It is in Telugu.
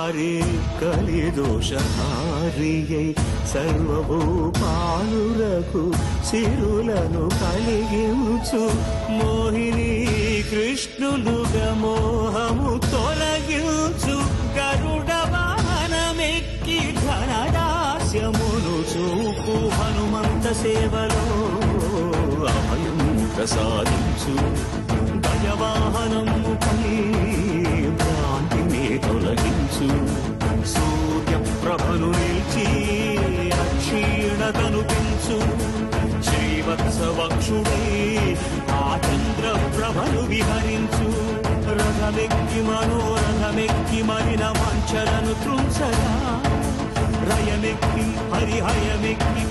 హారి కలిదోషహారియై సర్వభూపాలురకు సిరులను కలిగించు మోహిని కృష్ణులుగా మోహము తొలగించు గరుడ వాహనమెక్కి ఘనదాస్యమును చూపు హనుమంత సేవలో అభయం ప్రసాదించు గజవాహనముపై భ్రాంతిని తొలగించు సూర్యప్రభను నిలిచి అక్షీణతను పెంచు శ్రీవత్సవక్షుడై ఆ చంద్రప్రభను విహరించు రథమెక్కి మనోరథమెక్కి మరిన మంచలను త్రుంచగా రయమెక్కి హరిహయమెక్కి